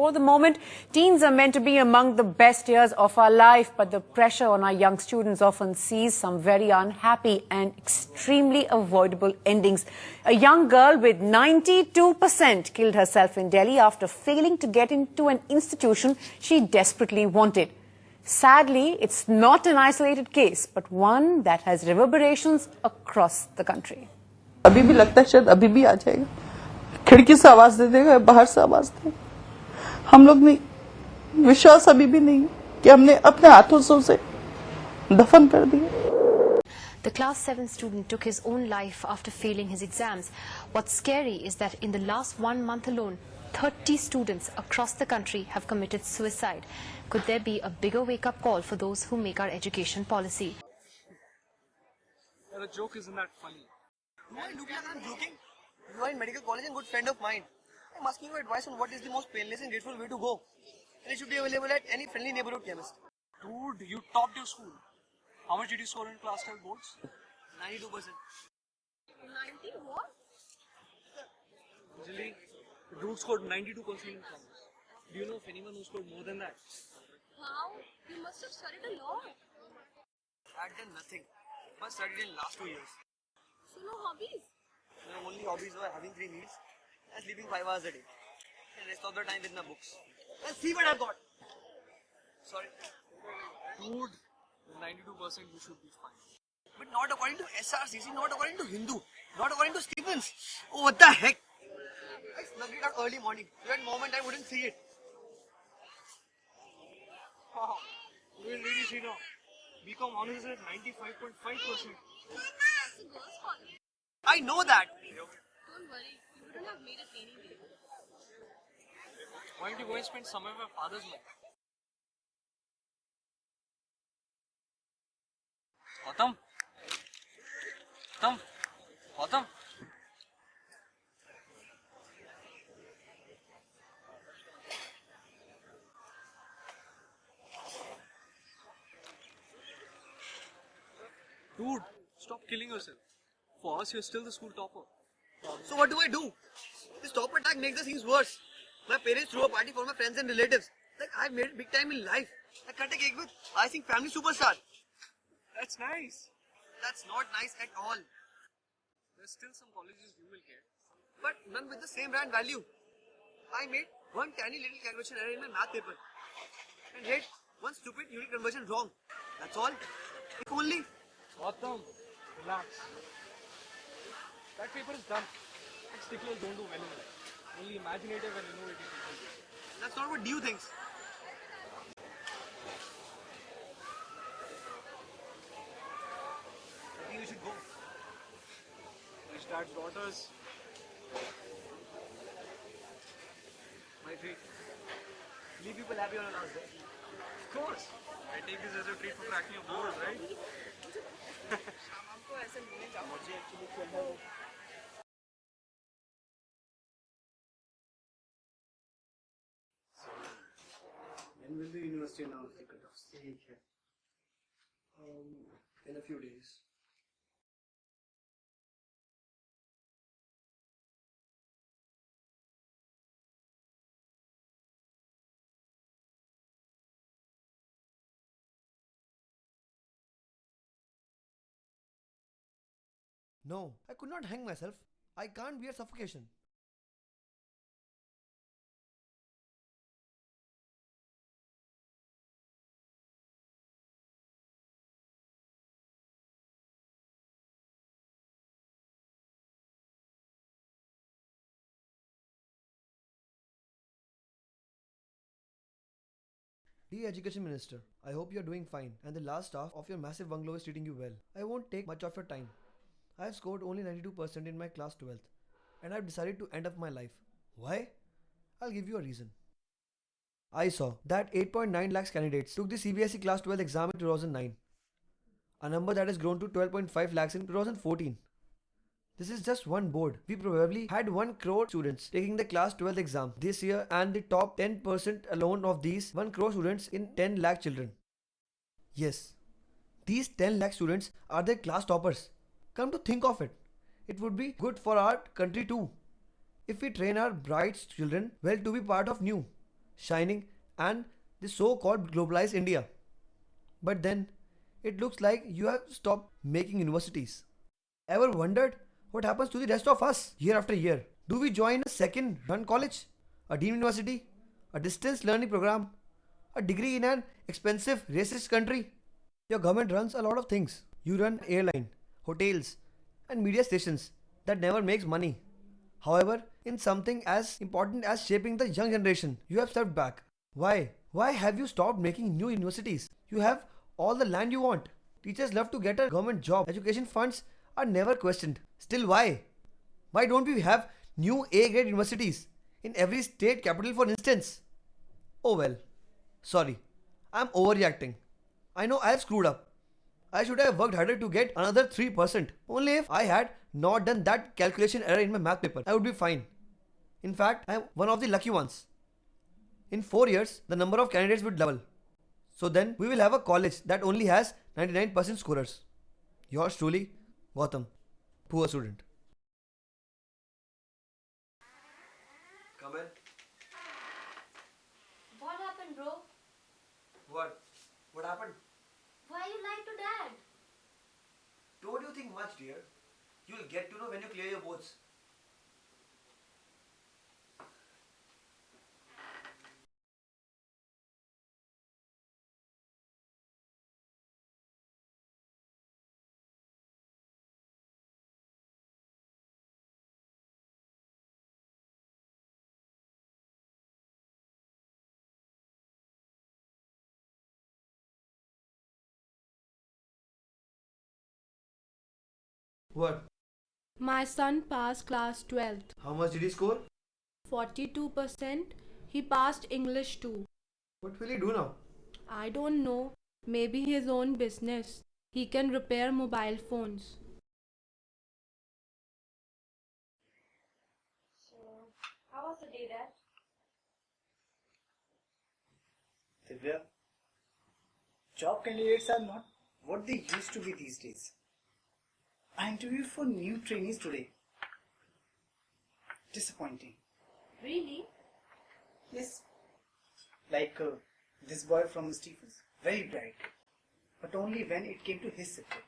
for the moment. Teens are meant to be among the best years of our life, but the pressure on our young students often sees some very unhappy and extremely avoidable endings. A young girl with 92% killed herself in Delhi after failing to get into an institution she desperately wanted. Sadly, it's not an isolated case, but one that has reverberations across the country. अभी भी लगता है शायद अभी भी आ जाएगा, खिड़की से आवाज दे देगा, बाहर से आवाज दे। हम लोग नहीं, विश्वास अभी भी नहीं कि हमने अपने हाथों से उसे दफन कर दिया। The class 7 student took his own life after failing his exams. What's scary is that in the last 1 month alone, 30 students across the country have committed suicide. Could there be a bigger wake-up call for those who make our education policy? The joke isn't that funny. Why look like I'm joking? You are in medical college and good friend of mine. I'm asking you advice on what is the most painless and grateful way to go. And it should be available at any friendly neighborhood chemist. Dude, you topped your school. How much did you score in class 12 boards? 92%. 90 what? Anjali, the dude scored 92% in commerce. Do you know of anyone who scored more than that? How? You must have studied a lot. I've done nothing but studied in last 2 years. So no hobbies? My only hobbies were having 3 meals and sleeping 5 hours a day. And rest of the time with my books. Let's see what I've got. Sorry. Dude, with 92% you should be fine. But not according to SRCC, not according to Hindu, not according to Stevens. Oh, what the heck? I snuck it out early morning. So at moment I wouldn't see it. Wow, you will really see now. BCom honors is at 95.5%. That's a girl's college. I know that. Don't worry, you wouldn't have made it anyway. Why don't you go and spend some of your father's life? Gautam? Gautam? Gautam? Dude, stop killing yourself. For us, you're still the school topper. So what do I do? This top attack makes the things worse. My parents threw a party for my friends and relatives. Like I've made it big time in life. I cut a cake with I think family superstar. That's nice. That's not nice at all. There's still some colleges you will get. But none with the same brand value. I made one tiny little calculation error in my math paper. And hit one stupid unit conversion wrong. That's all. If only. Gautam, relax. That paper is done. And sticklers don't do well in life. Only imaginative and innovative people do. That's not what Dio thinks. I think you should go. Rich dad's daughters. My treat. Leave people happy on a last day. Of course. I take this as a treat for cracking your board, right? When will the university announce the cutoffs? In a few days. No, I could not hang myself. I can't bear suffocation. Dear Education Minister, I hope you are doing fine and the last staff of your massive bungalow is treating you well. I won't take much of your time. I have scored only 92% in my class 12th and I have decided to end up my life. Why? I'll give you a reason. I saw that 8.9 lakhs candidates took the CBSE class 12 exam in 2009, a number that has grown to 12.5 lakhs in 2014. This is just one board. We probably had 1 crore students taking the class 12 exam this year and the top 10% alone of these 1 crore students in 10 lakh children. Yes, these 10 lakh students are the class toppers. Come to think of it, it would be good for our country too. If we train our bright children well to be part of new, shining, and the so-called globalized India. But then, it looks like you have stopped making universities. Ever wondered what happens to the rest of us year after year? Do we join a second run college, a deemed university, a distance learning program, a degree in an expensive racist country? Your government runs a lot of things. You run airline, hotels, and media stations that never makes money. However, in something as important as shaping the young generation, you have stepped back. Why? Why have you stopped making new universities? You have all the land you want. Teachers love to get a government job. Education funds are never questioned. Still, why? Why don't we have new A grade universities in every state capital, for instance? Oh well, sorry. I'm overreacting. I know I have screwed up. I should have worked harder to get another 3%. Only if I had not done that calculation error in my math paper, I would be fine. In fact, I am one of the lucky ones. In 4 years, the number of candidates would double. So then, we will have a college that only has 99% scorers. Yours truly, Gautam. Poor student. Come in. What happened, bro? What? What happened? Why you lied to dad? Don't you think much, dear? You'll get to know when you clear your boards. What? My son passed class 12th. How much did he score? 42%. He passed English too. What will he do now? I don't know. Maybe his own business. He can repair mobile phones. So, how was the day, dad? Divya, job candidates are not what they used to be these days. I interviewed for new trainees today. Disappointing. Really? Yes. Like this boy from Stephens, very bright. But only when it came to his subject.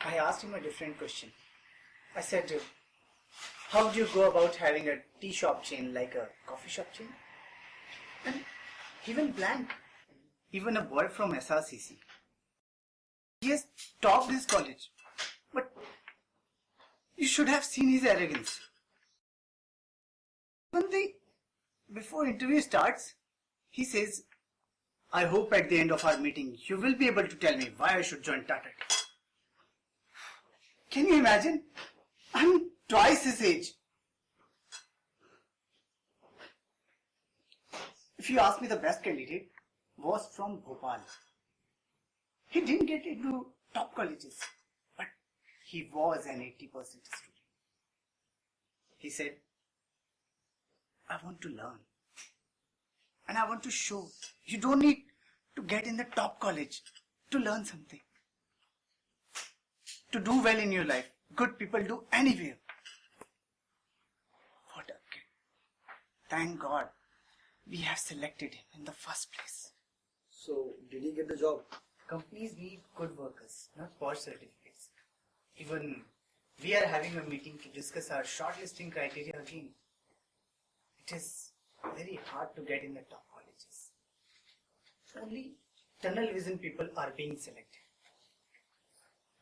I asked him a different question. I said, how would you go about having a tea shop chain like a coffee shop chain? And he went blank. Even a boy from SRCC. He has topped his college. But you should have seen his arrogance. Before interview starts, he says, I hope at the end of our meeting you will be able to tell me why I should join Tata. Can you imagine? I'm twice his age. If you ask me, the best candidate was from Bhopal. He didn't get into top colleges, but he was an 80% student. He said, I want to learn. And I want to show you don't need to get in the top college to learn something. To do well in your life, good people do anywhere. What a kid. Thank God we have selected him in the first place. So, did he get the job? Companies need good workers, not posh certificates. Even we are having a meeting to discuss our shortlisting criteria again. It is very hard to get in the top colleges. Only tunnel vision people are being selected.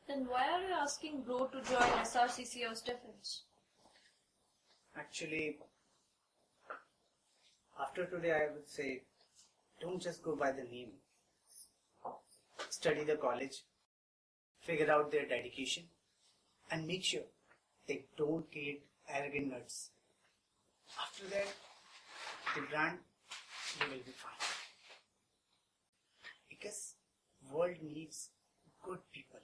Then why are you asking bro to join SRCC or Stephens? Actually, after today I would say, don't just go by the name. Study the college, figure out their dedication, and make sure they don't create arrogant nerds. After that, the brand, you will be fine. Because world needs good people.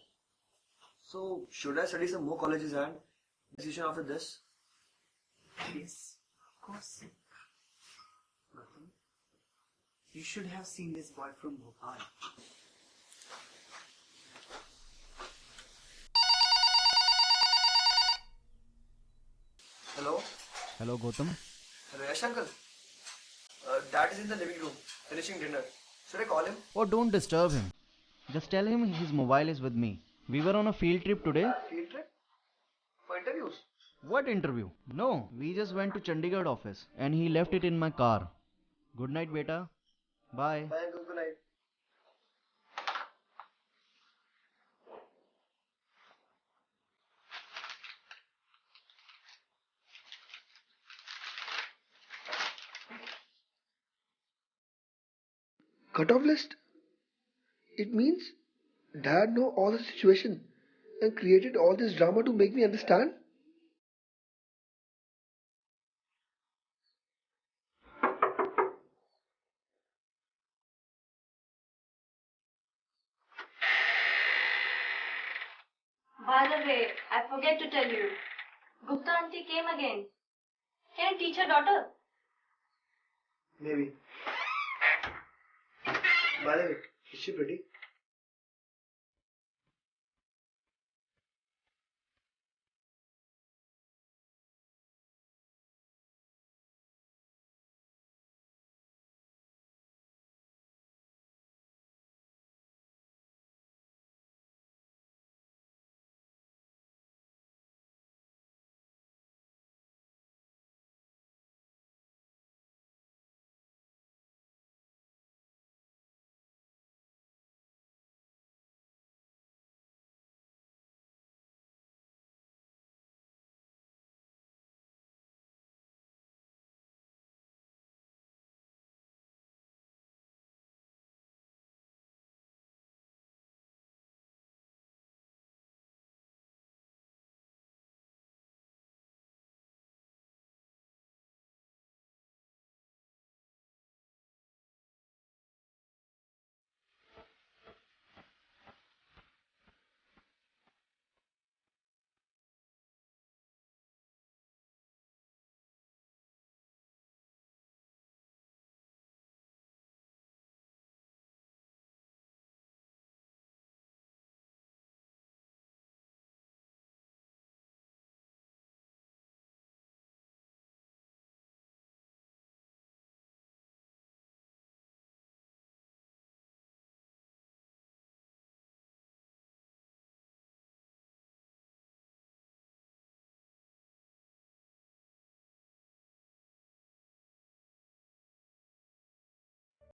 So, should I study some more colleges and decision after this? Yes, of course. Gautam, you should have seen this boy from Bhopal. Hello? Hello, Gautam. Hello, Yash uncle. Dad is in the living room, finishing dinner. Should I call him? Oh, don't disturb him. Just tell him his mobile is with me. We were on a field trip today. Field trip? For interviews? What interview? No, we just went to Chandigarh office and he left it in my car. Good night, beta. Bye. Bye, uncle. Good night. Cut-off list? It means Dad know all the situation and created all this drama to make me understand? By the way, I forget to tell you. Gupta auntie came again. Can you teach her daughter? Maybe. By the way, is she pretty?